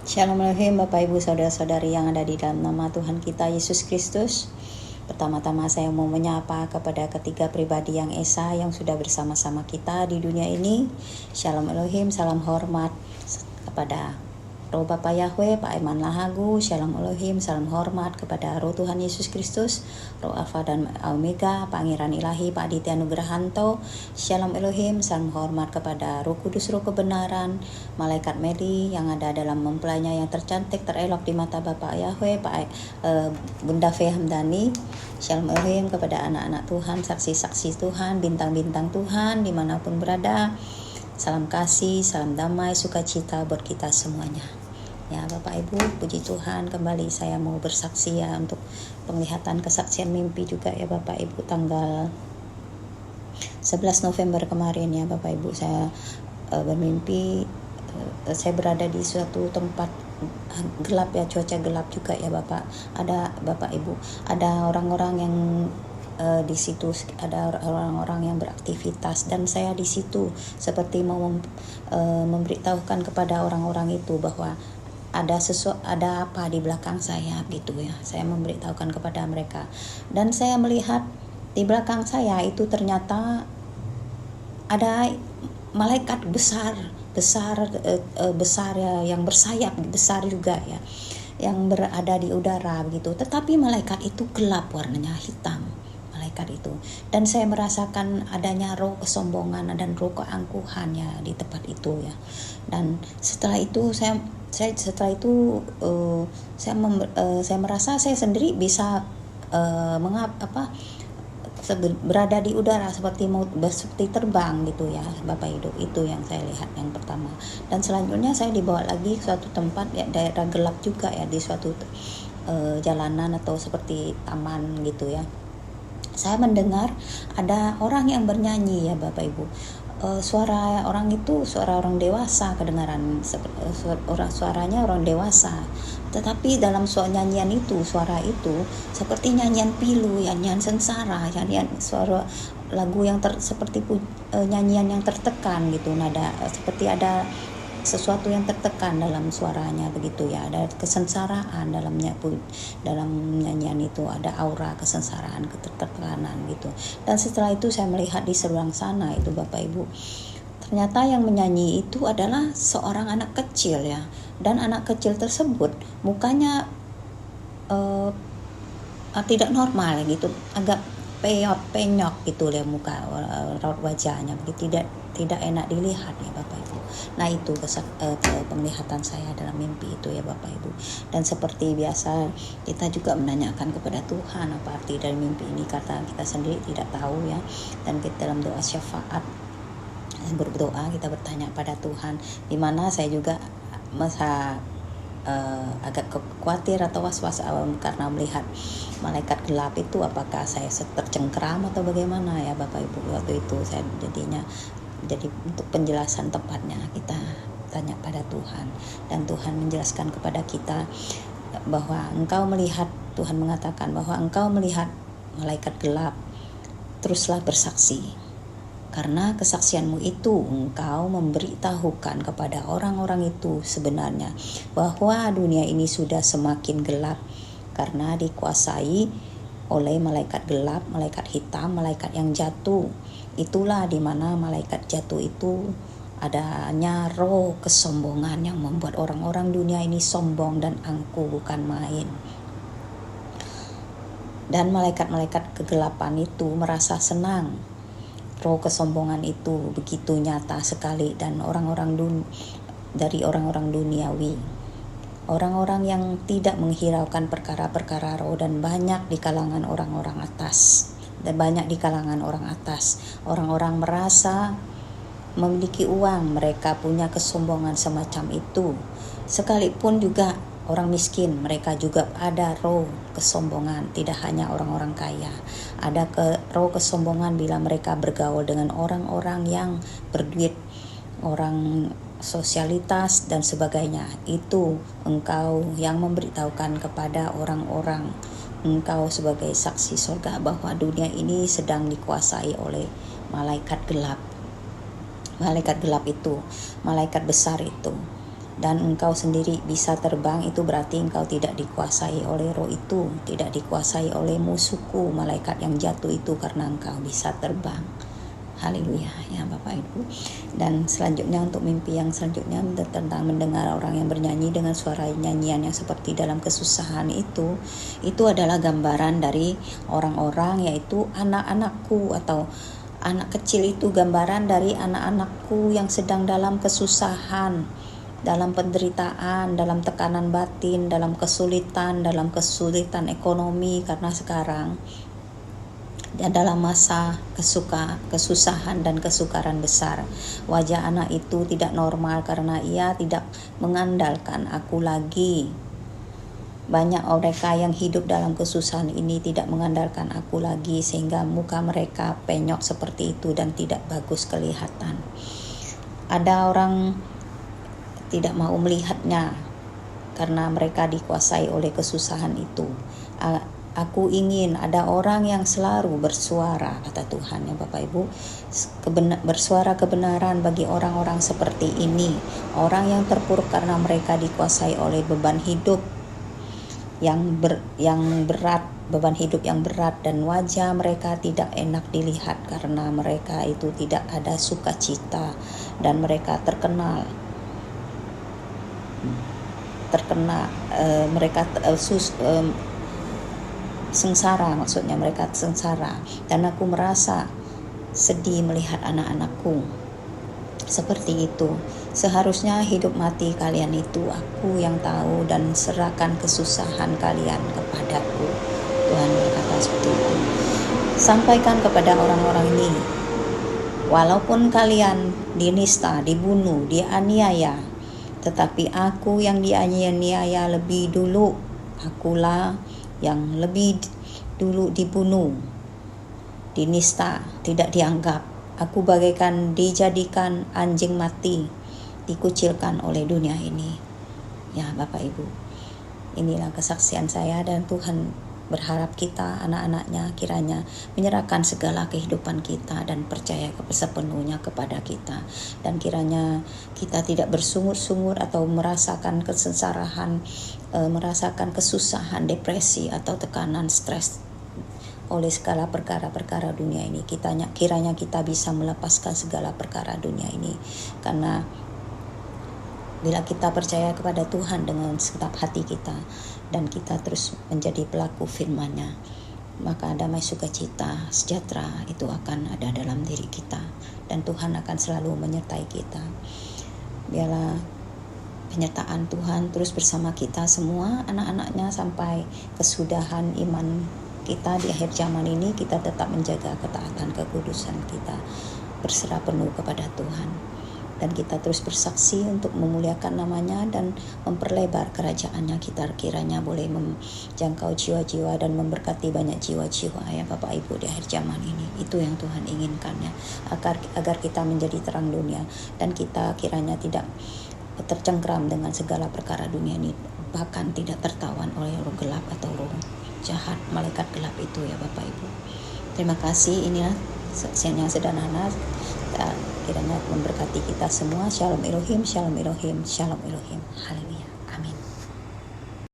Shalom Alaikum Bapak Ibu Saudara-saudari yang ada di dalam nama Tuhan kita Yesus Kristus. Pertama-tama saya mau menyapa kepada ketiga pribadi yang esa yang sudah bersama-sama kita di dunia ini. Shalom Elohim, salam hormat kepada Roh Bapa Yahweh, Pak Eman Lahagu. Shalom Elohim, salam hormat kepada Roh Tuhan Yesus Kristus, Roh Alfa dan Omega, Pangeran Ilahi, Pak Aditya Nugrahanto. Shalom Elohim, salam hormat kepada Roh Kudus, Roh Kebenaran, Malaikat Meli yang ada dalam mempelainya yang tercantik, terelok di mata Bapak Yahweh, Bunda Fe Hamdani. Shalom Elohim kepada anak-anak Tuhan, saksi-saksi Tuhan, bintang-bintang Tuhan dimanapun berada. Salam kasih, salam damai, sukacita buat kita semuanya. Ya Bapak Ibu, puji Tuhan, kembali saya mau bersaksi ya untuk penglihatan kesaksian mimpi juga ya Bapak Ibu, tanggal 11 November kemarin ya Bapak Ibu, saya bermimpi saya berada di suatu tempat gelap ya, cuaca gelap juga ya Bapak Ibu, ada orang-orang yang di situ, ada orang-orang yang beraktivitas dan saya di situ seperti mau memberitahukan kepada orang-orang itu bahwa ada apa di belakang saya gitu ya. Saya memberitahukan kepada mereka dan saya melihat di belakang saya itu ternyata ada malaikat besar ya, yang bersayap besar juga ya, yang berada di udara begitu. Tetapi malaikat itu gelap, warnanya hitam malaikat itu, dan saya merasakan adanya roh kesombongan dan roh keangkuhan ya di tempat itu ya. Dan setelah itu saya merasa saya sendiri bisa berada di udara seperti terbang gitu ya Bapak Ibu. Itu yang saya lihat yang pertama. Dan selanjutnya saya dibawa lagi ke suatu tempat ya, daerah gelap juga ya, di suatu jalanan atau seperti taman gitu ya. Saya mendengar ada orang yang bernyanyi ya Bapak Ibu. Suara orang itu suara orang dewasa kedengaran, suaranya orang dewasa. Tetapi dalam nyanyian itu, suara itu seperti nyanyian pilu, nyanyian sengsara, nyanyian suara lagu yang seperti nyanyian yang tertekan gitu, nada seperti ada sesuatu yang tertekan dalam suaranya begitu ya, ada kesensaraan dalam nyanyian itu, ada aura kesensaraan, ketertekanan gitu. Dan setelah itu saya melihat di seberang sana itu Bapak Ibu, ternyata yang menyanyi itu adalah seorang anak kecil ya, dan anak kecil tersebut mukanya tidak normal gitu, agak penyok gitu ya muka, raut wajahnya begitu, tidak enak dilihat ya Bapak Ibu. Nah itu penglihatan saya dalam mimpi itu ya Bapak Ibu. Dan seperti biasa kita juga menanyakan kepada Tuhan apa arti dari mimpi ini, karena kita sendiri tidak tahu ya. Dan kita dalam doa syafaat berdoa, kita bertanya pada Tuhan, dimana saya juga agak khawatir atau was-was karena melihat malaikat gelap itu, apakah saya tercengkeram atau bagaimana ya Bapak Ibu. Waktu itu saya jadi untuk penjelasan tepatnya kita tanya pada Tuhan, dan Tuhan menjelaskan kepada kita bahwa engkau melihat, Tuhan mengatakan bahwa engkau melihat malaikat gelap, teruslah bersaksi, karena kesaksianmu itu engkau memberitahukan kepada orang-orang itu sebenarnya bahwa dunia ini sudah semakin gelap karena dikuasai oleh malaikat gelap, malaikat hitam, malaikat yang jatuh. Itulah dimana malaikat jatuh itu adanya roh kesombongan yang membuat orang-orang dunia ini sombong dan angkuh bukan main. Dan malaikat-malaikat kegelapan itu merasa senang. Roh kesombongan itu begitu nyata sekali, dan orang-orang duniawi, orang-orang yang tidak menghiraukan perkara-perkara roh, dan banyak di kalangan orang-orang atas, orang-orang merasa memiliki uang, mereka punya kesombongan semacam itu. Sekalipun juga orang miskin, mereka juga ada roh kesombongan, tidak hanya orang-orang kaya. Ada roh kesombongan bila mereka bergaul dengan orang-orang yang berduit, orang sosialitas dan sebagainya. Itu engkau yang memberitahukan kepada orang-orang, engkau sebagai saksi surga bahwa dunia ini sedang dikuasai oleh malaikat gelap. Malaikat gelap itu, malaikat besar itu. dan engkau sendiri bisa terbang, itu berarti engkau tidak dikuasai oleh roh itu, tidak dikuasai oleh musuhku, malaikat yang jatuh itu, karena engkau bisa terbang. Haleluya ya Bapak Ibu. Dan selanjutnya untuk mimpi yang selanjutnya tentang mendengar orang yang bernyanyi dengan suara nyanyian yang seperti dalam kesusahan itu adalah gambaran dari orang-orang, yaitu anak-anakku atau anak kecil. Itu gambaran dari anak-anakku yang sedang dalam kesusahan, dalam penderitaan, dalam tekanan batin, dalam kesulitan ekonomi, karena sekarang dalam masa kesusahan dan kesukaran besar. Wajah anak itu tidak normal karena ia tidak mengandalkan aku lagi. Banyak mereka yang hidup dalam kesusahan ini tidak mengandalkan aku lagi, sehingga muka mereka penyok seperti itu dan tidak bagus kelihatan. Ada orang tidak mau melihatnya karena mereka dikuasai oleh kesusahan itu. Aku ingin ada orang yang selalu bersuara, kata Tuhan ya Bapak Ibu, bersuara kebenaran bagi orang-orang seperti ini, orang yang terpuruk karena mereka dikuasai oleh beban hidup yang berat, beban hidup yang berat, dan wajah mereka tidak enak dilihat karena mereka itu tidak ada sukacita, dan mereka sengsara, maksudnya mereka sengsara. Dan aku merasa sedih melihat anak-anakku seperti itu. Seharusnya hidup mati kalian itu aku yang tahu, dan serahkan kesusahan kalian kepadaku. Tuhan berkata seperti itu. Sampaikan kepada orang-orang ini, walaupun kalian dinista, dibunuh, dianiaya, tetapi aku yang dianiaya lebih dulu. Akulah yang lebih dulu dibunuh, dinista, tidak dianggap. Aku bagaikan dijadikan anjing mati, dikucilkan oleh dunia ini. Ya Bapak Ibu, inilah kesaksian saya, dan Tuhan berharap kita anak-anaknya kiranya menyerahkan segala kehidupan kita dan percaya sepenuhnya kepada kita, dan kiranya kita tidak bersungut-sungut atau merasakan kesengsaraan, merasakan kesusahan, depresi atau tekanan, stres oleh segala perkara-perkara dunia ini. Kiranya kita bisa melepaskan segala perkara dunia ini, karena bila kita percaya kepada Tuhan dengan segenap hati kita, dan kita terus menjadi pelaku firman-Nya, maka damai, sukacita, sejahtera itu akan ada dalam diri kita, dan Tuhan akan selalu menyertai kita. Biarlah penyertaan Tuhan terus bersama kita semua, anak-anaknya, sampai kesudahan iman kita di akhir zaman ini. Kita tetap menjaga ketaatan, kekudusan kita, berserah penuh kepada Tuhan, dan kita terus bersaksi untuk memuliakan namanya dan memperlebar kerajaannya. Kita kiranya boleh menjangkau jiwa-jiwa dan memberkati banyak jiwa-jiwa ya Bapak Ibu di akhir zaman ini. Itu yang Tuhan inginkannya, agar kita menjadi terang dunia, dan kita kiranya tidak tercengkram dengan segala perkara dunia ini, bahkan tidak tertawan oleh roh gelap atau roh jahat, malaikat gelap itu ya Bapak Ibu. Terima kasih. Inilah saksian yang sederhana, kiranya memberkati kita semua. Shalom Elohim, Shalom Elohim, Shalom Elohim. Haleluya.